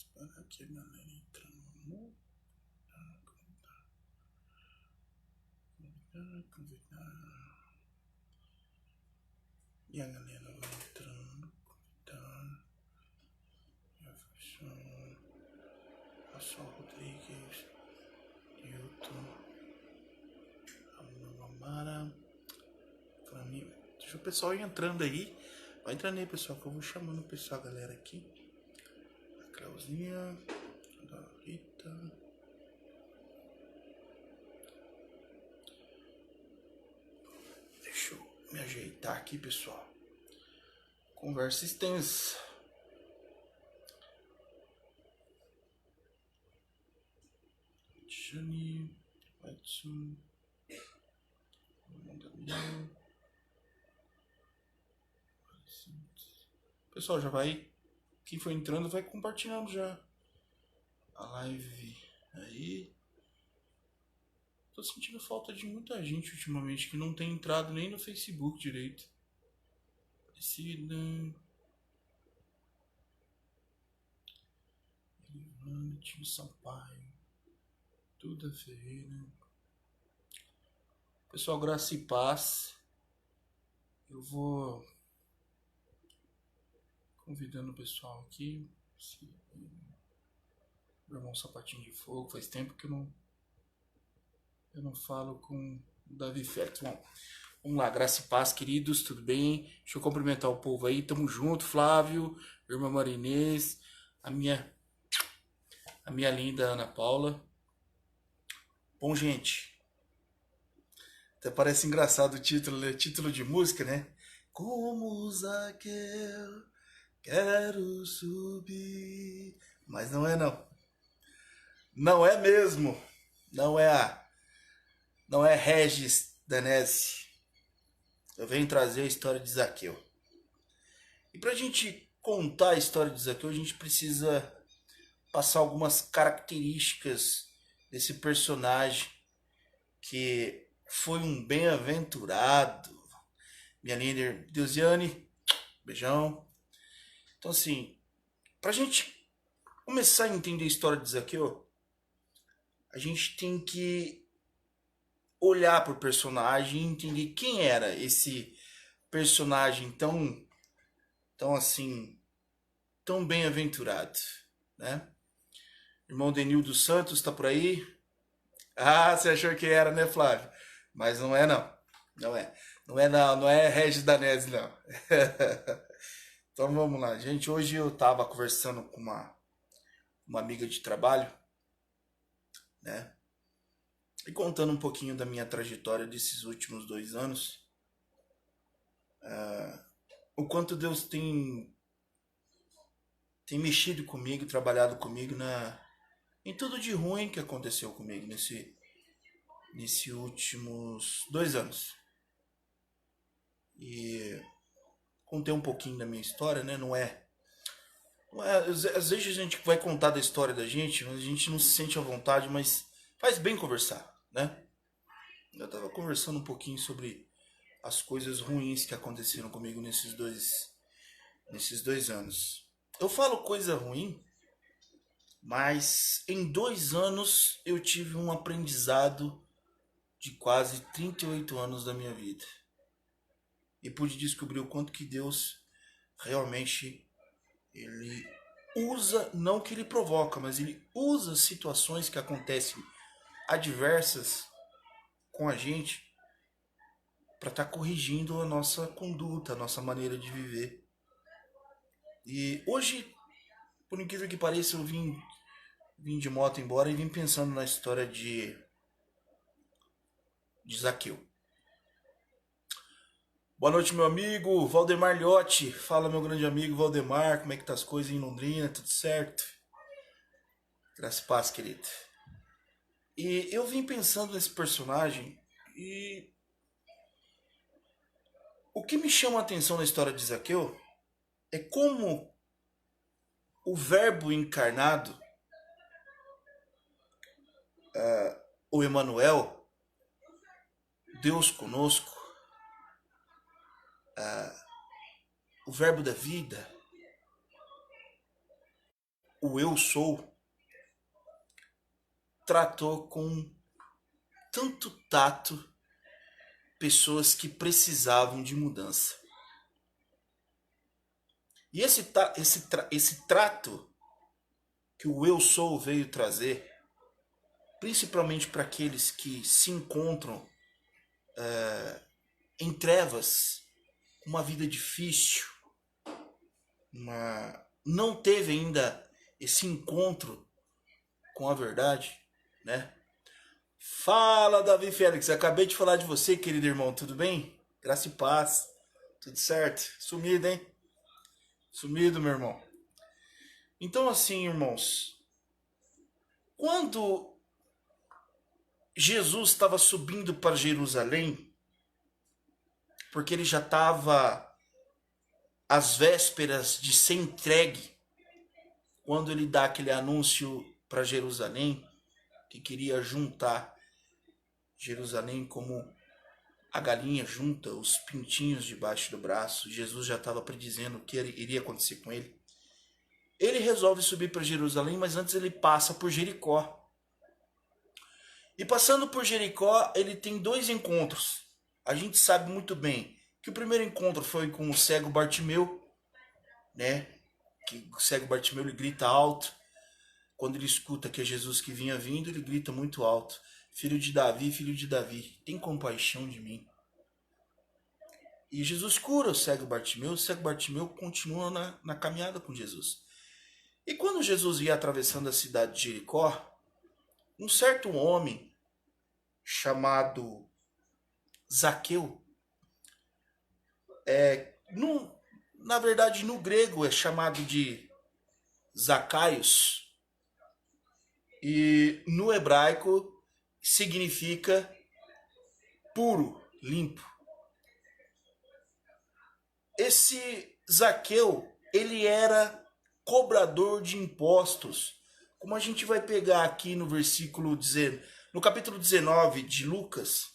Esperar aqui a galera entrando no. Convidar. E a galera vai entrando. Convidar. Jefferson. Rassol Rodrigues. Hilton. Amanda Mara. Deixa o pessoal ir entrando aí. Vai entrando aí, pessoal, que eu vou chamando o pessoal, a galera aqui. A Clauzinha. A Rita. Deixa eu me ajeitar aqui, pessoal. Conversa extensa. Jani. Edson. Pessoal, já vai. Quem for entrando vai compartilhando já a live aí. Tô sentindo falta de muita gente ultimamente que não tem entrado nem no Facebook direito. Aparecida. Elivane, Tio Sampaio. Duda Ferreira. Pessoal, graça e paz. Eu vou convidando o pessoal aqui. Meu irmão Sapatinho de Fogo. Faz tempo que eu não falo com o Davi Félix. Bom, vamos lá, graça e paz, queridos, tudo bem? Deixa eu cumprimentar o povo aí. Tamo junto, Flávio, irmã Marinês, a minha linda Ana Paula. Bom, gente, até parece engraçado o título, né? Título de música, né? Como Zaqueu, quero subir. Mas não é não. Não é mesmo. Não é Regis Danese. Eu venho trazer a história de Zaqueu. E pra gente contar a história de Zaqueu, a gente precisa passar algumas características desse personagem que foi um bem-aventurado. Minha líder Deusiane, beijão. Então assim, pra gente começar a entender a história de Zaqueu, a gente tem que olhar pro personagem e entender quem era esse personagem tão assim, tão bem-aventurado, né? Irmão Denildo Santos tá por aí? Ah, você achou que era, né, Flávio? Mas não é não. Não é. Não é não, não é Regis Danese não. Então vamos lá, gente. Hoje eu tava conversando com uma amiga de trabalho, né? E contando um pouquinho da minha trajetória desses últimos 2 anos. O quanto Deus tem mexido comigo, trabalhado comigo em tudo de ruim que aconteceu comigo nesses últimos 2 anos. E contei um pouquinho da minha história, né? Às vezes a gente vai contar da história da gente, mas a gente não se sente à vontade, mas faz bem conversar, né? Eu tava conversando um pouquinho sobre as coisas ruins que aconteceram comigo nesses dois anos. Eu falo coisa ruim, mas em 2 anos eu tive um aprendizado de quase 38 anos da minha vida. E pude descobrir o quanto que Deus realmente ele usa, não que ele provoca, mas ele usa situações que acontecem adversas com a gente para estar corrigindo a nossa conduta, a nossa maneira de viver. E hoje, por incrível que pareça, eu vim de moto embora e vim pensando na história de Zaqueu. Boa noite, meu amigo Valdemar Liotti. Fala, meu grande amigo Valdemar, como é que tá as coisas em Londrina? Tudo certo? Graças a paz, querido. E eu vim pensando nesse personagem e o que me chama a atenção na história de Zaqueu é como o verbo encarnado, o Emanuel, Deus conosco, o verbo da vida, o Eu Sou tratou com tanto tato pessoas que precisavam de mudança. E esse trato que o Eu Sou veio trazer, principalmente para aqueles que se encontram em trevas, uma vida difícil, não teve ainda esse encontro com a verdade, né? Fala, Davi Félix, acabei de falar de você, querido irmão, tudo bem? Graça e paz, tudo certo? Sumido, hein? Sumido, meu irmão. Então, assim, irmãos, quando Jesus estava subindo para Jerusalém, porque ele já estava às vésperas de ser entregue, quando ele dá aquele anúncio para Jerusalém, que queria juntar Jerusalém como a galinha junta os pintinhos debaixo do braço. Jesus já estava predizendo o que iria acontecer com ele. Ele resolve subir para Jerusalém, mas antes ele passa por Jericó. E passando por Jericó, ele tem 2 encontros. A gente sabe muito bem que o primeiro encontro foi com o cego Bartimeu, né? Que o cego Bartimeu ele grita alto. Quando ele escuta que é Jesus que vinha vindo, ele grita muito alto: filho de Davi, tem compaixão de mim. E Jesus cura o cego Bartimeu continua na caminhada com Jesus. E quando Jesus ia atravessando a cidade de Jericó, um certo homem chamado Zaqueu, na verdade no grego é chamado de Zacaios, e no hebraico significa puro, limpo. Esse Zaqueu, ele era cobrador de impostos, como a gente vai pegar aqui no no capítulo 19 de Lucas.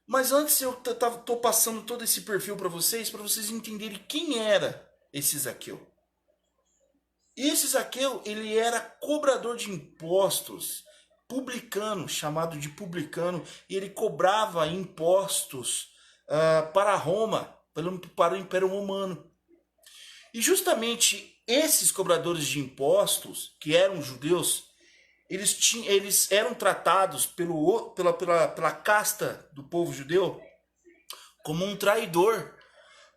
Mas antes eu estou passando todo esse perfil para vocês entenderem quem era esse Zaqueu. E esse Zaqueu, ele era cobrador de impostos, publicano, chamado de publicano, e ele cobrava impostos para Roma, para o Império Romano. E justamente esses cobradores de impostos, que eram judeus, eles eram tratados pela casta do povo judeu como um traidor,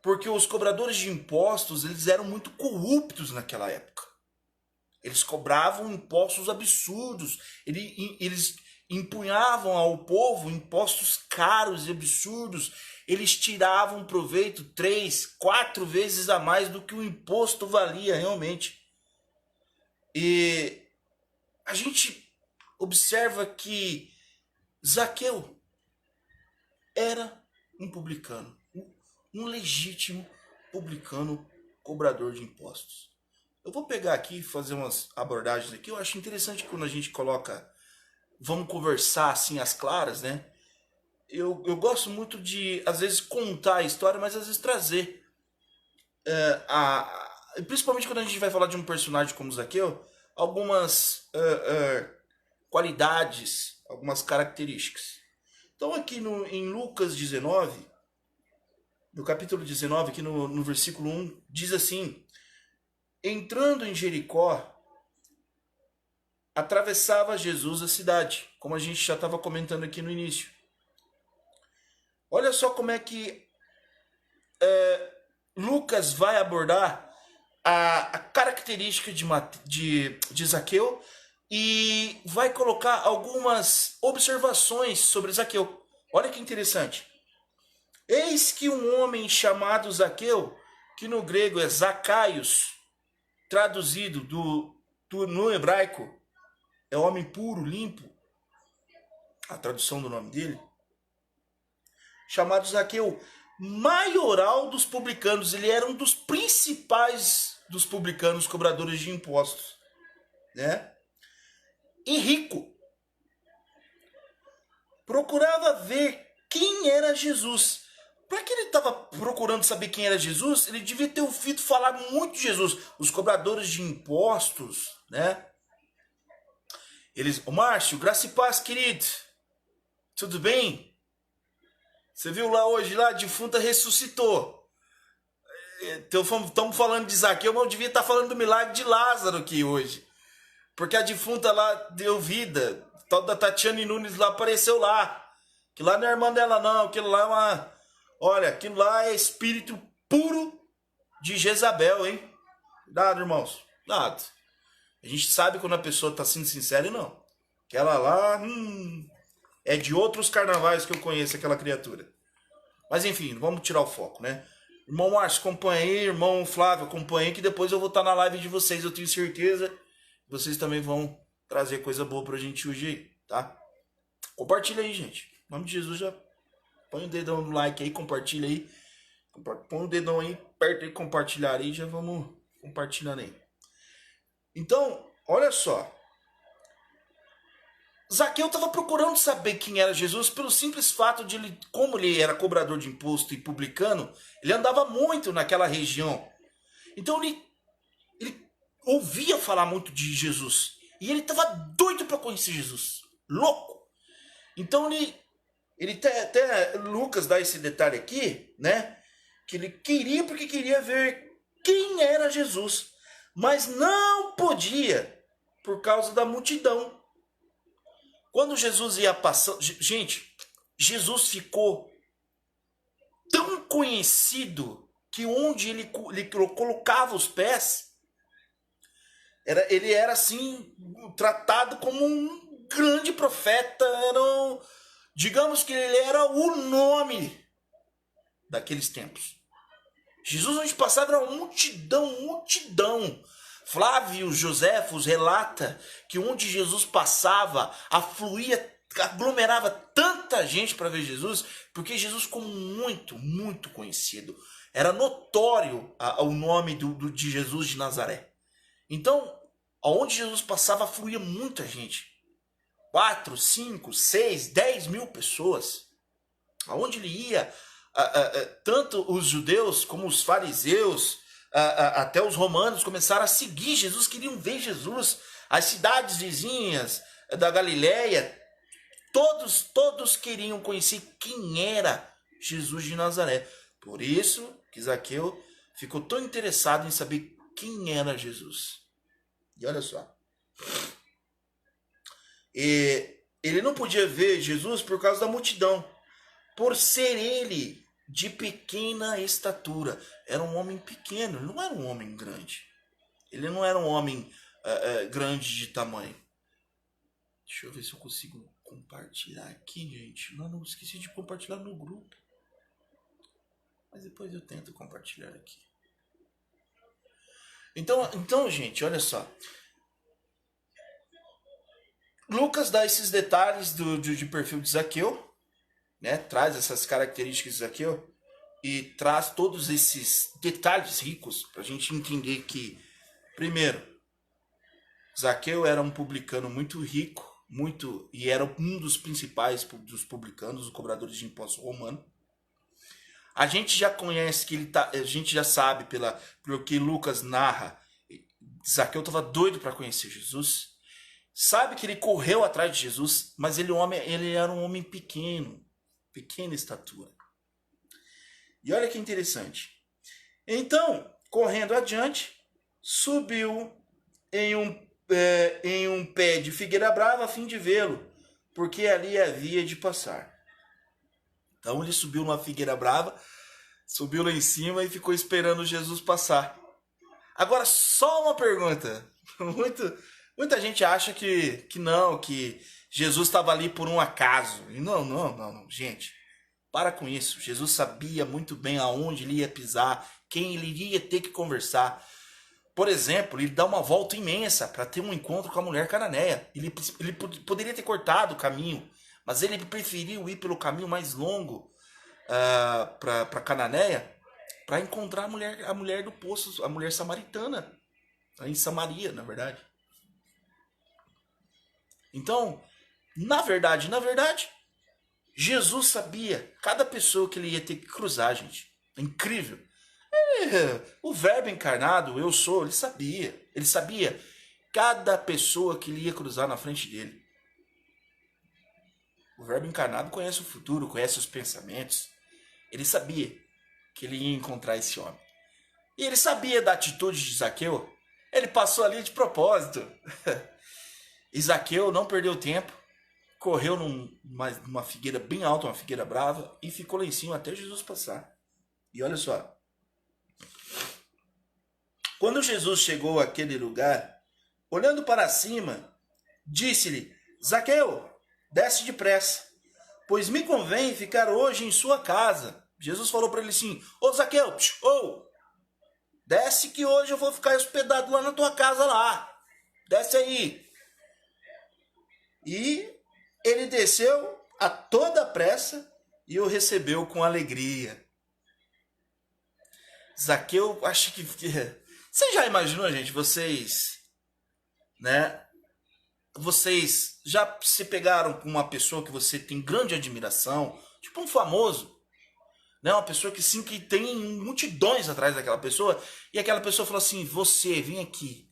porque os cobradores de impostos eles eram muito corruptos naquela época. Eles cobravam impostos absurdos, eles empunhavam ao povo impostos caros e absurdos, eles tiravam proveito 3, 4 vezes a mais do que o imposto valia realmente. E a gente observa que Zaqueu era um publicano, um legítimo publicano cobrador de impostos. Eu vou pegar aqui e fazer umas abordagens aqui. Eu acho interessante quando a gente coloca, vamos conversar assim às claras, né? Eu gosto muito de, às vezes, contar a história, mas às vezes trazer. Principalmente quando a gente vai falar de um personagem como Zaqueu, algumas qualidades, algumas características. Então aqui em Lucas 19, no capítulo 19, aqui no versículo 1, diz assim: entrando em Jericó, atravessava Jesus a cidade, como a gente já estava comentando aqui no início. Olha só como é que Lucas vai abordar a característica de Zaqueu e vai colocar algumas observações sobre Zaqueu. Olha que interessante. Eis que um homem chamado Zaqueu, que no grego é Zacaios, traduzido no hebraico, é homem puro, limpo, a tradução do nome dele, chamado Zaqueu, maioral dos publicanos. Ele era um dos principais dos publicanos cobradores de impostos, né? E rico. Procurava ver quem era Jesus, para que ele estava procurando saber quem era Jesus, ele devia ter ouvido falar muito de Jesus. Os cobradores de impostos, né? Eles, ô Márcio, graça e paz, querido. Tudo bem? Você viu lá hoje, lá, a defunta ressuscitou. Estamos falando de Zaqueu, mas eu devia estar falando do milagre de Lázaro aqui hoje. Porque a defunta lá deu vida. A tal da Tatiane Nunes lá apareceu lá. Que lá não é irmã dela não, aquilo lá é uma... Olha, aquilo lá é espírito puro de Jezabel, hein? Cuidado, irmãos. Cuidado. A gente sabe quando a pessoa está sendo sincera e não. Aquela lá, é de outros carnavais que eu conheço aquela criatura. Mas enfim, vamos tirar o foco, né? Irmão Márcio, acompanha aí. Irmão Flávio, acompanha aí, que depois eu vou estar na live de vocês. Eu tenho certeza que vocês também vão trazer coisa boa pra gente hoje aí, tá? Compartilha aí, gente. Em nome de Jesus, já põe o dedão no like aí, compartilha aí. Põe o dedão aí, perto aí, compartilhar aí. Já vamos compartilhando aí. Então, olha só. Zaqueu estava procurando saber quem era Jesus pelo simples fato de ele, como ele era cobrador de imposto e publicano, ele andava muito naquela região. Então ele ouvia falar muito de Jesus. E ele estava doido para conhecer Jesus. Louco. Então ele até Lucas dá esse detalhe aqui, né? Que ele queria porque queria ver quem era Jesus. Mas não podia por causa da multidão. Quando Jesus ia passando... Gente, Jesus ficou tão conhecido que onde ele colocava os pés, ele era assim, tratado como um grande profeta. Digamos que ele era o nome daqueles tempos. Jesus, onde passava, era uma multidão. Flávio Joséfos relata que onde Jesus passava, aglomerava tanta gente para ver Jesus, porque Jesus ficou muito conhecido. Era notório o nome de Jesus de Nazaré. Então, aonde Jesus passava, fluía muita gente. 4, 5, 6, 10 mil pessoas. Aonde ele ia, tanto os judeus como os fariseus, até os romanos começaram a seguir Jesus, queriam ver Jesus. As cidades vizinhas da Galileia, todos queriam conhecer quem era Jesus de Nazaré. Por isso que Zaqueu ficou tão interessado em saber quem era Jesus. E olha só. Ele não podia ver Jesus por causa da multidão, por ser ele de pequena estatura. Era um homem pequeno, ele não era um homem grande. Ele não era um homem grande de tamanho. Deixa eu ver se eu consigo compartilhar aqui, gente. Não esqueci de compartilhar no grupo. Mas depois eu tento compartilhar aqui. Então, gente, olha só. Lucas dá esses detalhes de perfil de Zaqueu, né? Traz essas características de Zaqueu e traz todos esses detalhes ricos para a gente entender que, primeiro, Zaqueu era um publicano muito rico, e era um dos principais dos publicanos, os cobradores de impostos romanos. A gente já conhece que a gente já sabe pelo que Lucas narra, Zaqueu estava doido para conhecer Jesus. Sabe que ele correu atrás de Jesus, mas ele era um homem pequena estatura. E olha que interessante. Então, correndo adiante, subiu em um pé de figueira brava a fim de vê-lo, porque ali havia de passar. Então ele subiu numa figueira brava, subiu lá em cima e ficou esperando Jesus passar. Agora, só uma pergunta. Muita gente acha que Jesus estava ali por um acaso. E não, gente. Para com isso. Jesus sabia muito bem aonde ele ia pisar, quem ele iria ter que conversar. Por exemplo, ele dá uma volta imensa para ter um encontro com a mulher cananeia. Ele poderia ter cortado o caminho, mas ele preferiu ir pelo caminho mais longo para Cananéia, para encontrar a mulher do poço, a mulher samaritana, em Samaria, na verdade. Então, na verdade, Jesus sabia cada pessoa que ele ia ter que cruzar, gente. É incrível. O verbo encarnado, eu sou, ele sabia. Ele sabia cada pessoa que ele ia cruzar na frente dele. O verbo encarnado conhece o futuro, conhece os pensamentos. Ele sabia que ele ia encontrar esse homem. E ele sabia da atitude de Zaqueu. Ele passou ali de propósito. E Zaqueu não perdeu tempo. Correu numa figueira bem alta, uma figueira brava, e ficou lá em cima até Jesus passar. E olha só. Quando Jesus chegou àquele lugar, olhando para cima, disse-lhe: Zaqueu, desce depressa, pois me convém ficar hoje em sua casa. Jesus falou para ele assim: Ô Zaqueu, desce que hoje eu vou ficar hospedado lá na tua casa lá. Desce aí. E ele desceu a toda pressa e o recebeu com alegria. Zaqueu, acho que... Você já imaginou, gente, vocês, né? Vocês já se pegaram com uma pessoa que você tem grande admiração, tipo um famoso, né? Uma pessoa que sim, que tem multidões atrás daquela pessoa, e aquela pessoa falou assim: você, vem aqui.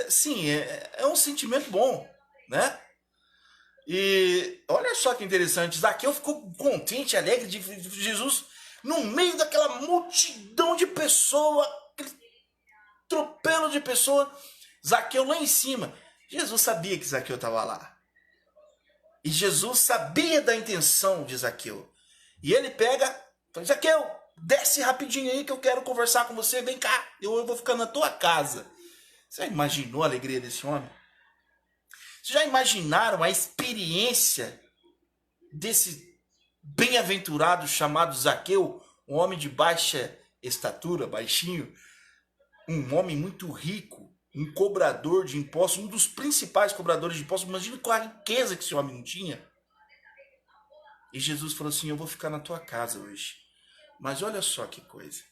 Sim, é um sentimento bom, né? E olha só que interessante, Zaqueu ficou contente, alegre de Jesus no meio daquela multidão de pessoas, aquele tropelo de pessoas. Zaqueu lá em cima. Jesus sabia que Zaqueu estava lá. E Jesus sabia da intenção de Zaqueu. E ele pega, fala: Zaqueu, desce rapidinho aí que eu quero conversar com você, vem cá, eu vou ficar na tua casa. Você já imaginou a alegria desse homem? Vocês já imaginaram a experiência desse bem-aventurado chamado Zaqueu, um homem de baixa estatura, baixinho, um homem muito rico, um cobrador de impostos, um dos principais cobradores de impostos? Imagina qual a riqueza que esse homem não tinha. E Jesus falou assim: eu vou ficar na tua casa hoje. Mas olha só que coisa.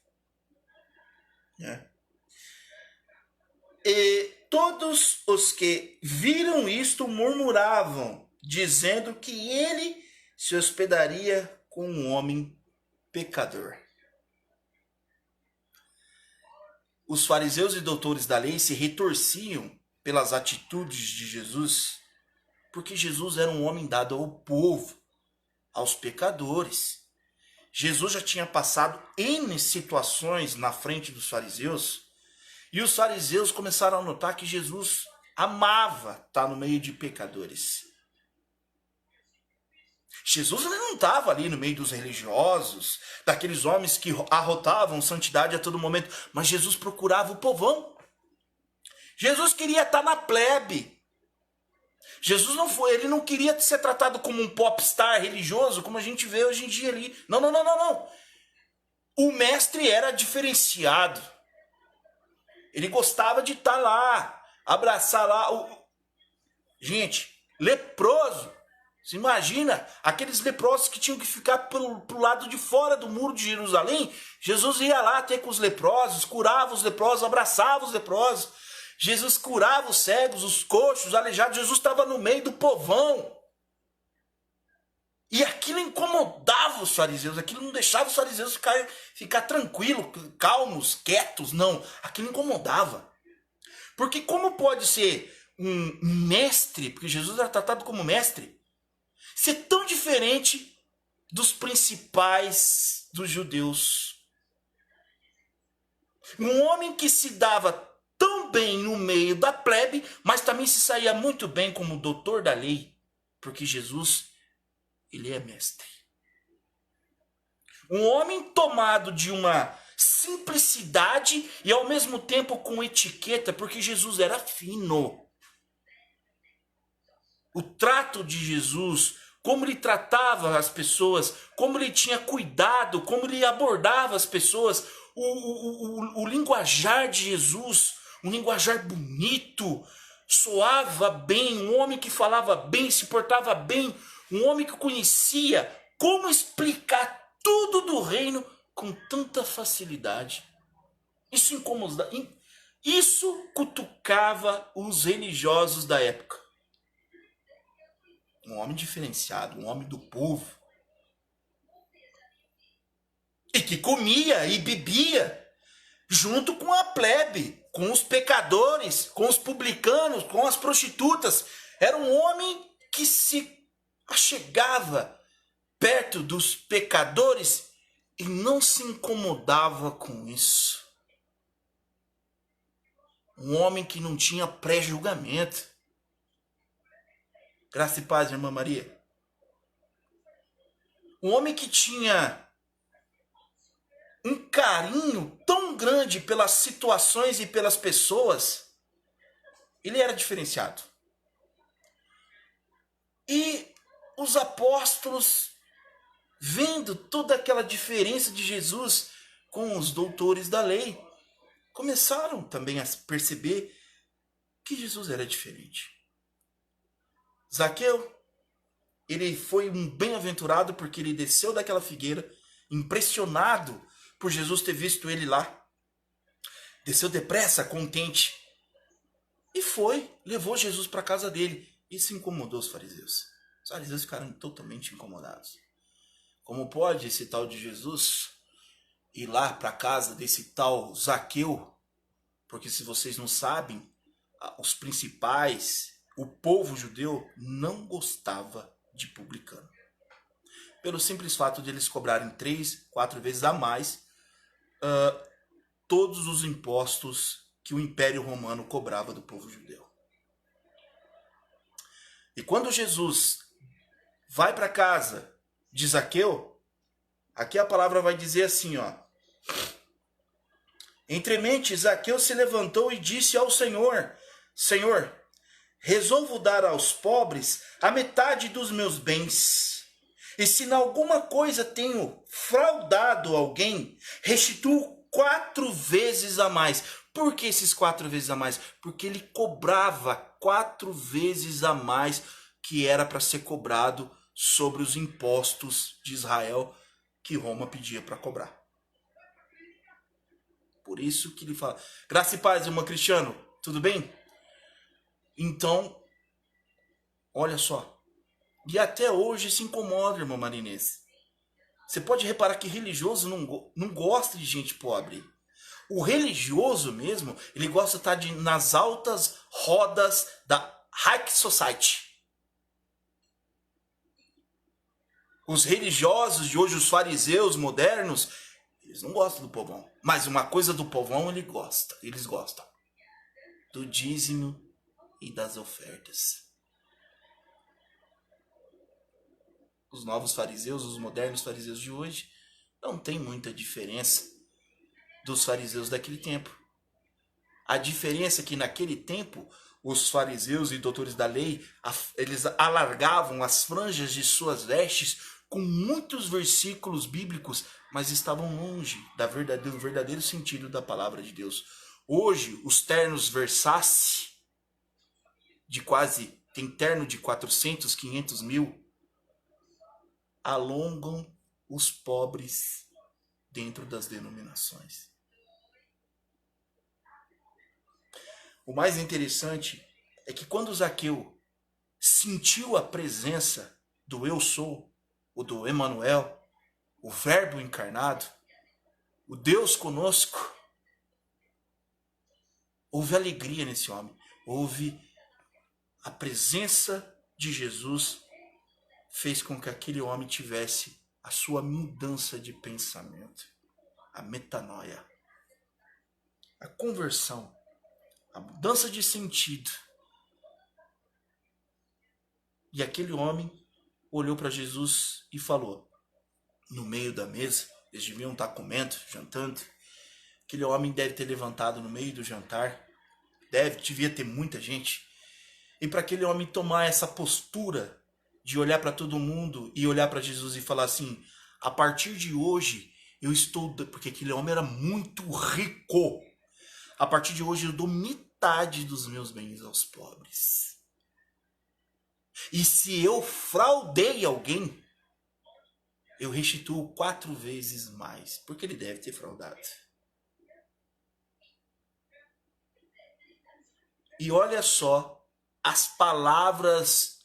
E todos os que viram isto murmuravam, dizendo que ele se hospedaria com um homem pecador. Os fariseus e doutores da lei se retorciam pelas atitudes de Jesus, porque Jesus era um homem dado ao povo, aos pecadores. Jesus já tinha passado N situações na frente dos fariseus, e os fariseus começaram a notar que Jesus amava estar no meio de pecadores. Jesus não estava ali no meio dos religiosos, daqueles homens que arrotavam santidade a todo momento, mas Jesus procurava o povão. Jesus queria estar na plebe. Jesus ele não queria ser tratado como um popstar religioso, como a gente vê hoje em dia ali. Não. O mestre era diferenciado. Ele gostava de estar lá, abraçar lá. Gente, leproso. Você imagina aqueles leprosos que tinham que ficar pro lado de fora do muro de Jerusalém? Jesus ia lá ter com os leprosos, curava os leprosos, abraçava os leprosos. Jesus curava os cegos, os coxos, os aleijados. Jesus estava no meio do povão. E aquilo incomodava os fariseus, aquilo não deixava os fariseus ficar tranquilos, calmos, quietos, não. Aquilo incomodava. Porque como pode ser um mestre, porque Jesus era tratado como mestre, ser tão diferente dos principais dos judeus? Um homem que se dava tão bem no meio da plebe, mas também se saía muito bem como doutor da lei, porque Jesus, ele é mestre. Um homem tomado de uma simplicidade e ao mesmo tempo com etiqueta, porque Jesus era fino. O trato de Jesus, como ele tratava as pessoas, como ele tinha cuidado, como ele abordava as pessoas, o linguajar de Jesus, um linguajar bonito, soava bem, um homem que falava bem, se portava bem, um homem que conhecia como explicar tudo do reino com tanta facilidade. Isso incomodava, isso cutucava os religiosos da época. Um homem diferenciado, um homem do povo. E que comia e bebia junto com a plebe, com os pecadores, com os publicanos, com as prostitutas. Era um homem que se achegava perto dos pecadores e não se incomodava com isso. Um homem que não tinha pré-julgamento. Graça e paz, irmã Maria. Um homem que tinha um carinho tão grande pelas situações e pelas pessoas. Ele era diferenciado. E os apóstolos, vendo toda aquela diferença de Jesus com os doutores da lei, começaram também a perceber que Jesus era diferente. Zaqueu, ele foi um bem-aventurado porque ele desceu daquela figueira, impressionado por Jesus ter visto ele lá. Desceu depressa, contente. E foi, levou Jesus para a casa dele. Isso incomodou os fariseus. Os fariseus ficaram totalmente incomodados. Como pode esse tal de Jesus ir lá para a casa desse tal Zaqueu? Porque se vocês não sabem, os principais, o povo judeu não gostava de publicano. Pelo simples fato de eles cobrarem 3, 4 vezes a mais todos os impostos que o Império Romano cobrava do povo judeu. E quando Jesus vai para casa de Zaqueu, aqui a palavra vai dizer assim, ó. Entremente, Zaqueu se levantou e disse ao Senhor: Senhor, resolvo dar aos pobres a metade dos meus bens. E se em alguma coisa tenho fraudado alguém, restituo 4 vezes a mais. Por que esses 4 vezes a mais? Porque ele cobrava 4 vezes a mais que era para ser cobrado sobre os impostos de Israel que Roma pedia para cobrar. Por isso que ele fala, graça e paz, irmão Cristiano, tudo bem? Então, olha só. E até hoje se incomoda, irmão Marinês. Você pode reparar que religioso não gosta de gente pobre. O religioso mesmo, ele gosta de estar nas altas rodas da High Society. Os religiosos de hoje, os fariseus modernos, eles não gostam do povão. Mas uma coisa do povão eles gostam. Do dízimo e das ofertas. Os novos fariseus, os modernos fariseus de hoje, não tem muita diferença dos fariseus daquele tempo. A diferença é que naquele tempo, os fariseus e doutores da lei, eles alargavam as franjas de suas vestes com muitos versículos bíblicos, mas estavam longe do verdadeiro sentido da palavra de Deus. Hoje, os ternos Versace, tem terno de 400, 500 mil, alongam os pobres dentro das denominações. O mais interessante é que quando Zaqueu sentiu a presença do Eu Sou, o do Emanuel, o Verbo encarnado, o Deus conosco, houve alegria nesse homem, houve a presença de Jesus, fez com que aquele homem tivesse a sua mudança de pensamento, a metanoia, a conversão, a mudança de sentido. E aquele homem olhou para Jesus e falou, no meio da mesa, eles deviam estar comendo, jantando, aquele homem deve ter levantado no meio do jantar, devia ter muita gente, e para aquele homem tomar essa postura de olhar para todo mundo e olhar para Jesus e falar assim, a partir de hoje eu estou, porque aquele homem era muito rico, a partir de hoje eu dou metade dos meus bens aos pobres. E se eu fraudei alguém, eu restituo 4 vezes mais, porque ele deve ter fraudado. E olha só as palavras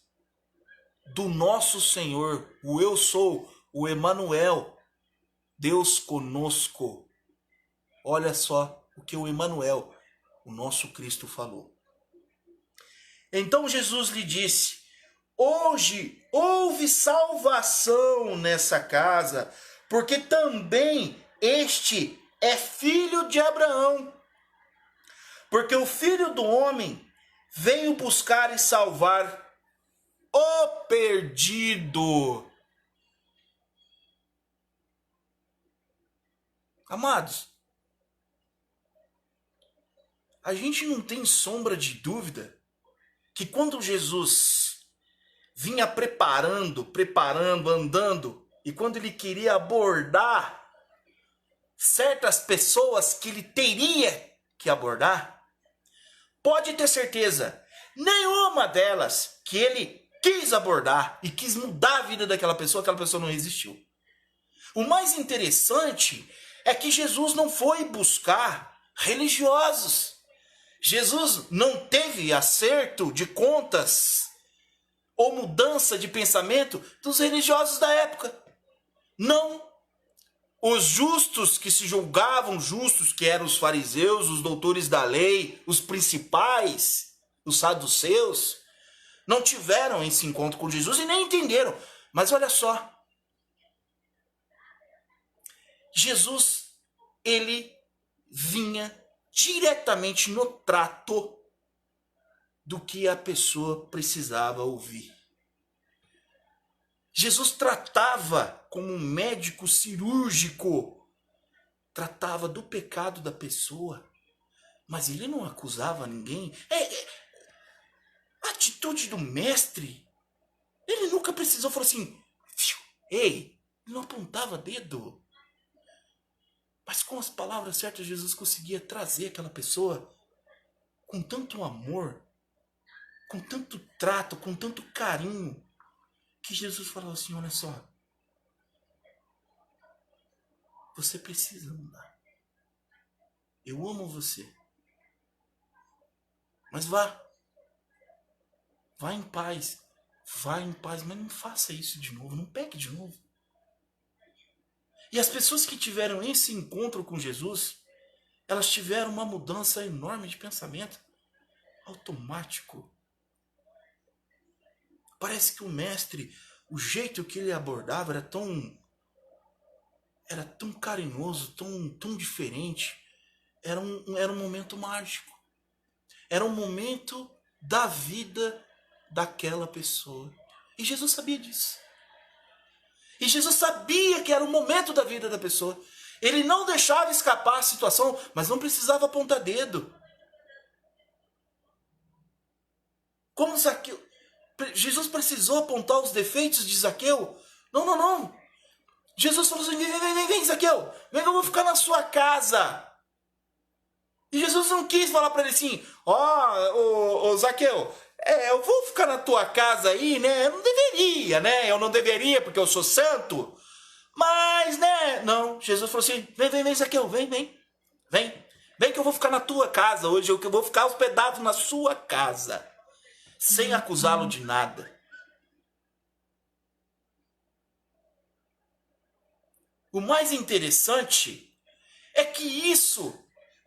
do nosso Senhor, o eu sou, o Emanuel, Deus conosco. Olha só o que o Emanuel, o nosso Cristo, falou. Então Jesus lhe disse: hoje houve salvação nessa casa, porque também este é filho de Abraão. Porque o Filho do Homem veio buscar e salvar o perdido. Amados, a gente não tem sombra de dúvida que quando Jesus vinha preparando, andando, e quando ele queria abordar certas pessoas que ele teria que abordar, pode ter certeza, nenhuma delas que ele quis abordar e quis mudar a vida daquela pessoa, aquela pessoa não resistiu. O mais interessante é que Jesus não foi buscar religiosos. Jesus não teve acerto de contas ou mudança de pensamento dos religiosos da época. Não. Os justos que se julgavam justos, que eram os fariseus, os doutores da lei, os principais, os saduceus, não tiveram esse encontro com Jesus e nem entenderam. Mas olha só, Jesus, ele vinha diretamente no trato do que a pessoa precisava ouvir. Jesus tratava como um médico cirúrgico, tratava do pecado da pessoa, mas ele não acusava ninguém. A atitude do mestre, ele nunca precisou falar assim, ei, ele não apontava dedo. Mas com as palavras certas, Jesus conseguia trazer aquela pessoa com tanto amor, com tanto trato, com tanto carinho, que Jesus falou assim, olha só, você precisa mudar. Eu amo você. Mas vá em paz. Vá em paz, mas não faça isso de novo, não peque de novo. E as pessoas que tiveram esse encontro com Jesus, elas tiveram uma mudança enorme de pensamento, automático. Parece que o mestre, o jeito que ele abordava era tão carinhoso, tão diferente. Era um momento mágico. Era um momento da vida daquela pessoa. E Jesus sabia disso. E Jesus sabia que era o momento da vida da pessoa. Ele não deixava escapar a situação, mas não precisava apontar dedo. Como Zaqueu, Jesus precisou apontar os defeitos de Zaqueu? Não. Jesus falou assim, vem, Zaqueu, vem que eu vou ficar na sua casa. E Jesus não quis falar para ele assim, ó, Zaqueu, eu vou ficar na tua casa aí, né? Eu não deveria, porque eu sou santo. Mas, né? Não, Jesus falou assim, vem, Zaqueu, vem que eu vou ficar na tua casa hoje, eu vou ficar hospedado na sua casa, sem acusá-lo de nada. O mais interessante é que isso,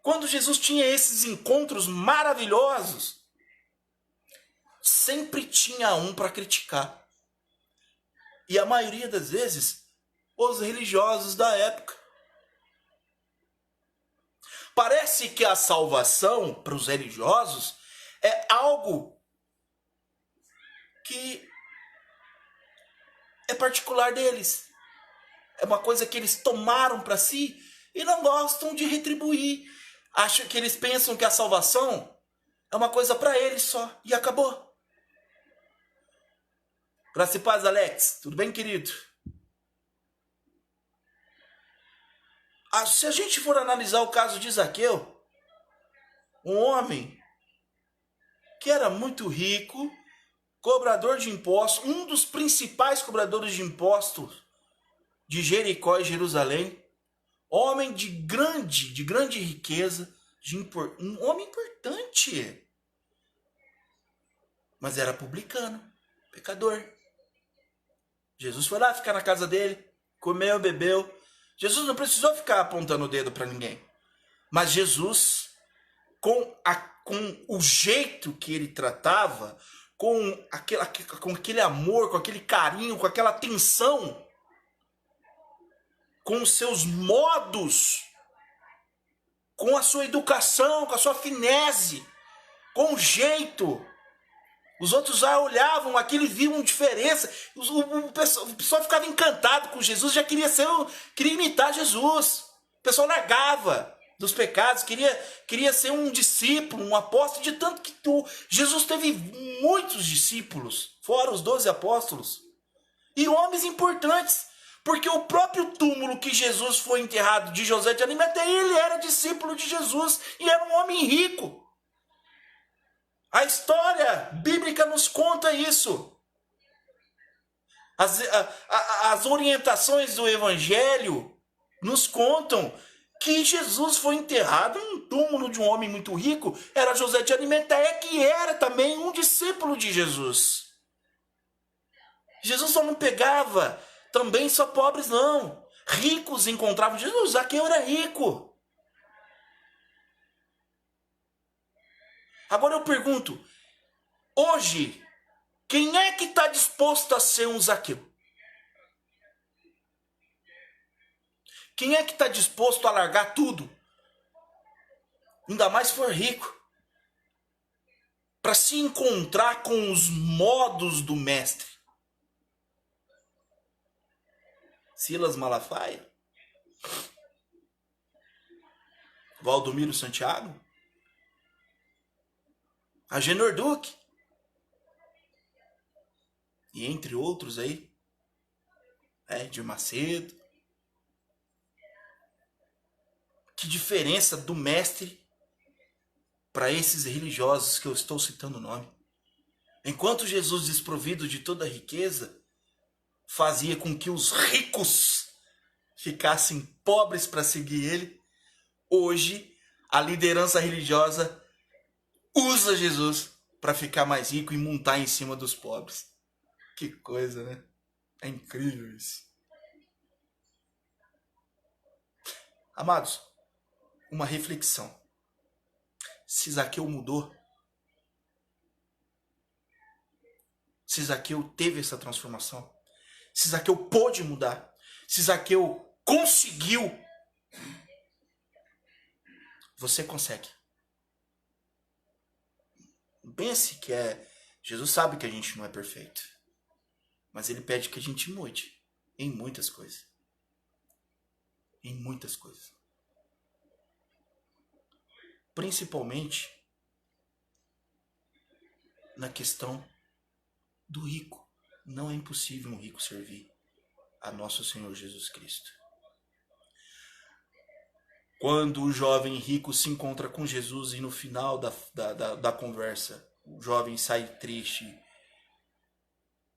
quando Jesus tinha esses encontros maravilhosos, sempre tinha um para criticar. E a maioria das vezes, os religiosos da época. Parece que a salvação para os religiosos é algo que é particular deles. É uma coisa que eles tomaram para si e não gostam de retribuir. Acham que eles pensam que a salvação é uma coisa para eles só e acabou. Graça e paz, Alex. Tudo bem, querido? Se a gente for analisar o caso de Zaqueu, um homem que era muito rico, cobrador de impostos, um dos principais cobradores de impostos de Jericó e Jerusalém, homem de grande riqueza, um homem importante, mas era publicano, pecador. Jesus foi lá ficar na casa dele, comeu, bebeu. Jesus não precisou ficar apontando o dedo para ninguém. Mas Jesus, com o jeito que ele tratava, com aquele amor, com aquele carinho, com aquela atenção, com os seus modos, com a sua educação, com a sua finesse, com o jeito. Os outros já olhavam aquilo e viam diferença. O pessoal ficava encantado com Jesus, já queria imitar Jesus. O pessoal largava dos pecados, queria ser um discípulo, um apóstolo, de tanto que Jesus teve muitos discípulos, fora os 12 apóstolos, e homens importantes, porque o próprio túmulo que Jesus foi enterrado de José de Arimateia, ele era discípulo de Jesus e era um homem rico. A história bíblica nos conta isso. As orientações do Evangelho nos contam que Jesus foi enterrado em um túmulo de um homem muito rico. Era José de Arimateia, que era também um discípulo de Jesus. Jesus só não pegava também só pobres, não. Ricos encontravam Jesus. Zaqueu era rico. Agora eu pergunto, hoje, quem é que está disposto a ser um Zaqueu? Quem é que está disposto a largar tudo? Ainda mais se for rico. Para se encontrar com os modos do mestre. Silas Malafaia? Valdomiro Santiago? Agenor Duque? E entre outros aí. Edir Macedo. Que diferença do mestre para esses religiosos que eu estou citando o nome. Enquanto Jesus, desprovido de toda a riqueza, fazia com que os ricos ficassem pobres para seguir ele, hoje a liderança religiosa usa Jesus para ficar mais rico e montar em cima dos pobres. Que coisa, né? É incrível isso. Amados, uma reflexão. Se Zaqueu mudou, se Zaqueu teve essa transformação, se Zaqueu pôde mudar, se Zaqueu conseguiu, você consegue. Pense que Jesus sabe que a gente não é perfeito, mas ele pede que a gente mude em muitas coisas. Em muitas coisas. Principalmente na questão do rico. Não é impossível um rico servir a nosso Senhor Jesus Cristo. Quando o jovem rico se encontra com Jesus e no final da conversa, o jovem sai triste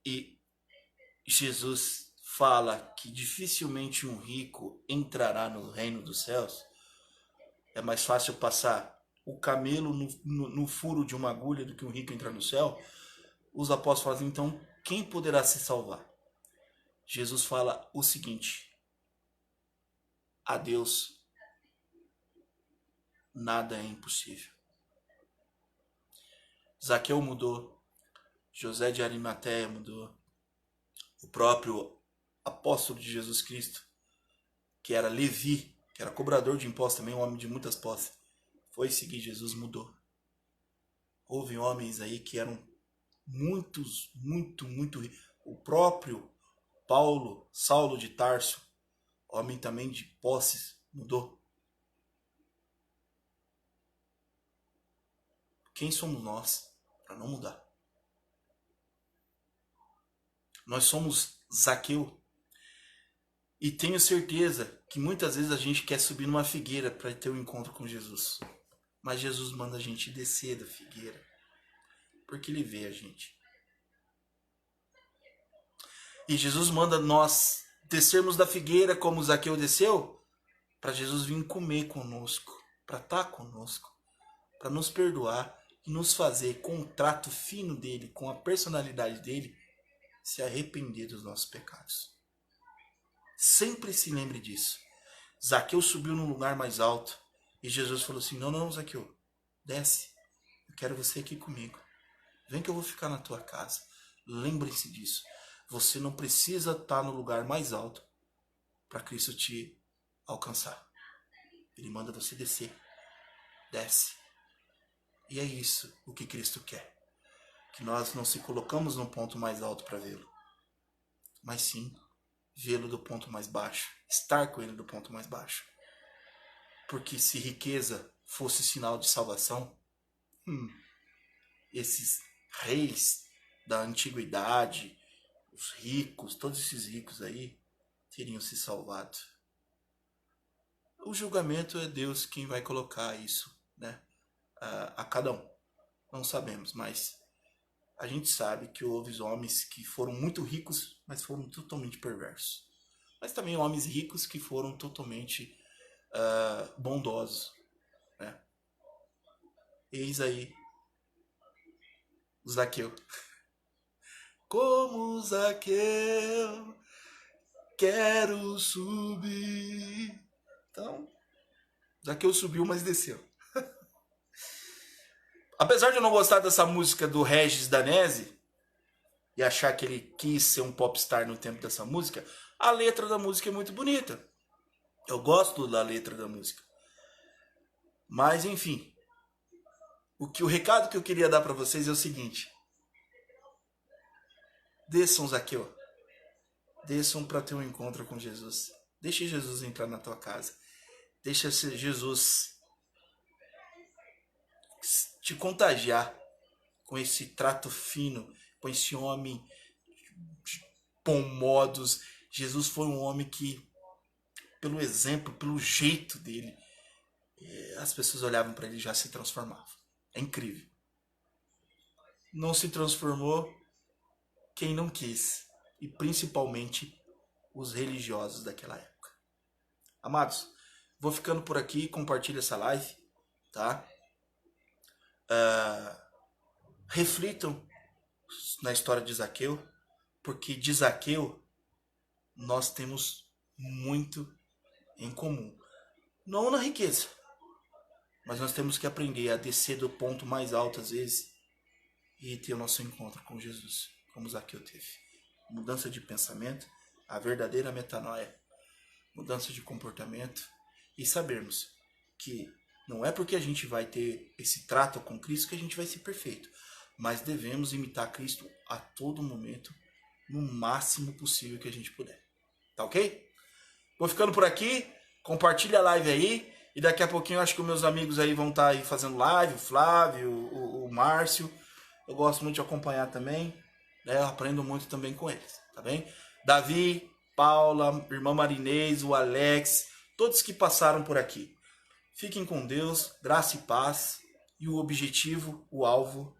e Jesus fala que dificilmente um rico entrará no reino dos céus, é mais fácil passar o camelo no furo de uma agulha do que um rico entrar no céu. Os apóstolos falam, então, quem poderá se salvar? Jesus fala o seguinte: a Deus nada é impossível. Zaqueu mudou, José de Arimateia mudou, o próprio apóstolo de Jesus Cristo, que era Levi, que era cobrador de impostos também, um homem de muitas posses, foi seguir Jesus, mudou. Houve homens aí que eram muito. O próprio Saulo de Tarso, homem também de posses, mudou. Quem somos nós para não mudar? Nós somos Zaqueu. E tenho certeza que muitas vezes a gente quer subir numa figueira para ter um encontro com Jesus. Mas Jesus manda a gente descer da figueira, porque ele vê a gente. E Jesus manda nós descermos da figueira como Zaqueu desceu, para Jesus vir comer conosco, para estar conosco, para nos perdoar e nos fazer com o trato fino dele, com a personalidade dele, se arrepender dos nossos pecados. Sempre se lembre disso. Zaqueu subiu num lugar mais alto e Jesus falou assim: não, Zaqueu, desce. Eu quero você aqui comigo. Vem que eu vou ficar na tua casa. Lembre-se disso. Você não precisa estar no lugar mais alto para Cristo te alcançar. Ele manda você descer. Desce. E é isso o que Cristo quer. Que nós não se colocamos no ponto mais alto para vê-lo, mas sim vê-lo do ponto mais baixo. Estar com ele do ponto mais baixo. Porque se riqueza fosse sinal de salvação, esses reis da antiguidade, os ricos, todos esses ricos aí, teriam se salvado. O julgamento é Deus quem vai colocar isso, né, a cada um. Não sabemos, mas a gente sabe que houve homens que foram muito ricos, mas foram totalmente perversos. Mas também homens ricos que foram totalmente bondosos, né? Eis aí Zaqueu. Como Zaqueu, quero subir. Então, Zaqueu subiu, mas desceu. Apesar de eu não gostar dessa música do Regis Danese e achar que ele quis ser um popstar no tempo dessa música, a letra da música é muito bonita. Eu gosto da letra da música. Mas, enfim, o recado que eu queria dar para vocês é o seguinte: desçam, Zaqueu. Desçam para ter um encontro com Jesus. Deixe Jesus entrar na tua casa. Deixa Jesus te contagiar com esse trato fino, com esse homem de bom modos. Jesus foi um homem que, pelo exemplo, pelo jeito dele, as pessoas olhavam para ele e já se transformavam. É incrível. Não se transformou quem não quis, e principalmente os religiosos daquela época. Amados, vou ficando por aqui, compartilha essa live, tá? Reflitam na história de Zaqueu, porque de Zaqueu nós temos muito em comum. Não na riqueza, mas nós temos que aprender a descer do ponto mais alto às vezes e ter o nosso encontro com Jesus, como Zaqueu teve. Mudança de pensamento, a verdadeira metanoia, mudança de comportamento e sabermos que não é porque a gente vai ter esse trato com Cristo que a gente vai ser perfeito, mas devemos imitar Cristo a todo momento, no máximo possível que a gente puder. Tá ok? Vou ficando por aqui, compartilha a live aí, e daqui a pouquinho eu acho que os meus amigos aí vão estar aí fazendo live, o Flávio, o Márcio. Eu gosto muito de acompanhar também, né? Eu aprendo muito também com eles, tá bem? Davi, Paula, irmã Marinês, o Alex, todos que passaram por aqui. Fiquem com Deus, graça e paz, e o objetivo, o alvo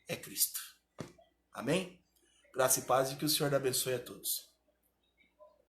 é Cristo. Amém? Graça e paz e que o Senhor abençoe a todos.